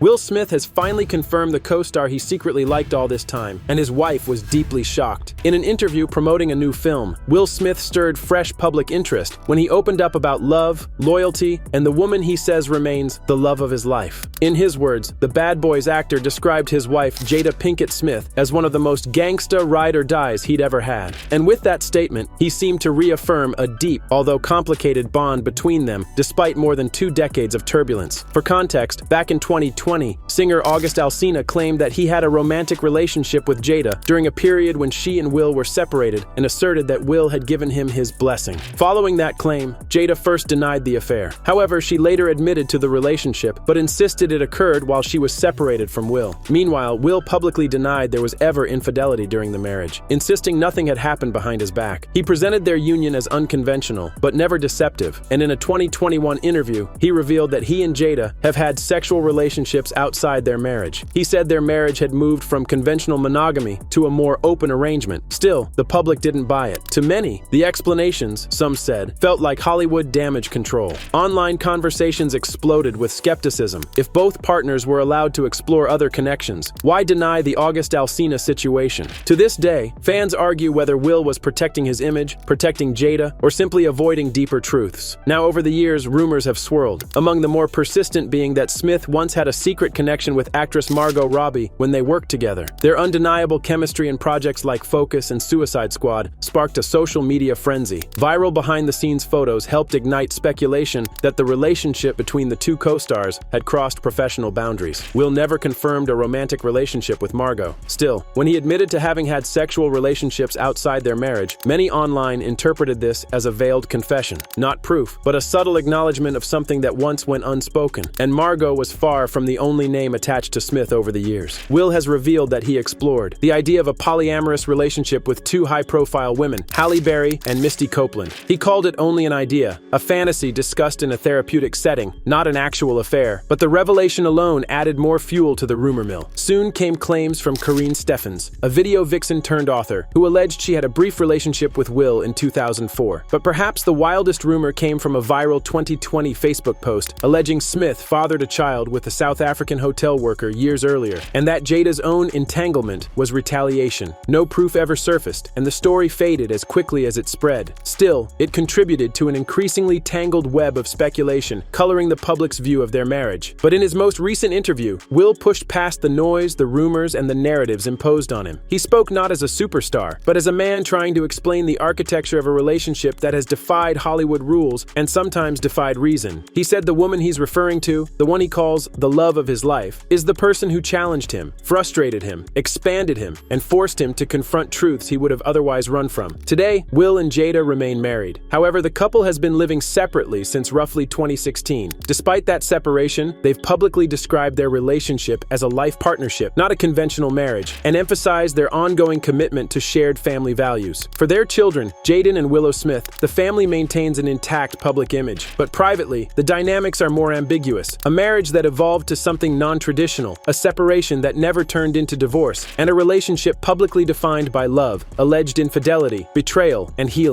Will Smith has finally confirmed the co-star he secretly liked all this time, and his wife was deeply shocked. In an interview promoting a new film, Will Smith stirred fresh public interest when he opened up about love, loyalty, and the woman he says remains the love of his life. In his words, the Bad Boys actor described his wife, Jada Pinkett Smith, as one of the most gangsta ride-or-dies he'd ever had. And with that statement, he seemed to reaffirm a deep, although complicated bond between them, despite more than 2 decades of turbulence. For context, back in 2020, singer August Alsina claimed that he had a romantic relationship with Jada during a period when she and Will were separated, and asserted that Will had given him his blessing. Following that claim, Jada first denied the affair. However, she later admitted to the relationship, but insisted it occurred while she was separated from Will. Meanwhile, Will publicly denied there was ever infidelity during the marriage, insisting nothing had happened behind his back. He presented their union as unconventional, but never deceptive, and in a 2021 interview, he revealed that he and Jada have had sexual relationships outside their marriage. He said their marriage had moved from conventional monogamy to a more open arrangement. Still, the public didn't buy it. To many, the explanations, some said, felt like Hollywood damage control. Online conversations exploded with skepticism. If both partners were allowed to explore other connections, why deny the August Alsina situation? To this day, fans argue whether Will was protecting his image, protecting Jada, or simply avoiding deeper truths. Now, over the years, rumors have swirled, among the more persistent being that Smith once had a secret connection with actress Margot Robbie when they worked together. Their undeniable chemistry in projects like Focus and Suicide Squad sparked a social media frenzy. Viral behind-the-scenes photos helped ignite speculation that the relationship between the two co-stars had crossed professional boundaries. Will never confirmed a romantic relationship with Margot. Still, when he admitted to having had sexual relationships outside their marriage, many online interpreted this as a veiled confession. Not proof, but a subtle acknowledgement of something that once went unspoken. And Margot was far from the only name attached to Smith over the years. Will has revealed that he explored the idea of a polyamorous relationship with 2 high-profile women, Halle Berry and Misty Copeland. He called it only an idea, a fantasy discussed in a therapeutic setting, not an actual affair. But the revelation alone added more fuel to the rumor mill. Soon came claims from Karine Steffens, a video vixen turned author, who alleged she had a brief relationship with Will in 2004. But perhaps the wildest rumor came from a viral 2020 Facebook post alleging Smith fathered a child with a South African hotel worker years earlier, and that Jada's own entanglement was retaliation. No proof ever surfaced, and the story faded as quickly as it spread. Still, it contributed to an increasingly tangled web of speculation coloring the public's view of their marriage. But in his most recent interview, Will pushed past the noise, the rumors, and the narratives imposed on him. He spoke not as a superstar, but as a man trying to explain the architecture of a relationship that has defied Hollywood rules and sometimes defied reason. He said the woman he's referring to, the one he calls the love of his life, is the person who challenged him, frustrated him, expanded him, and forced him to confront truths he would have otherwise run from. Today, Will and Jada remain married. However, the couple has been living separately since roughly 2016. Despite that separation, they've publicly described their relationship as a life partnership, not a conventional marriage, and emphasized their ongoing commitment to shared family values. For their children, Jaden and Willow Smith, the family maintains an intact public image. But privately, the dynamics are more ambiguous. A marriage that evolved to something non-traditional, a separation that never turned into divorce, and a relationship publicly defined by love, alleged infidelity, betrayal, and healing.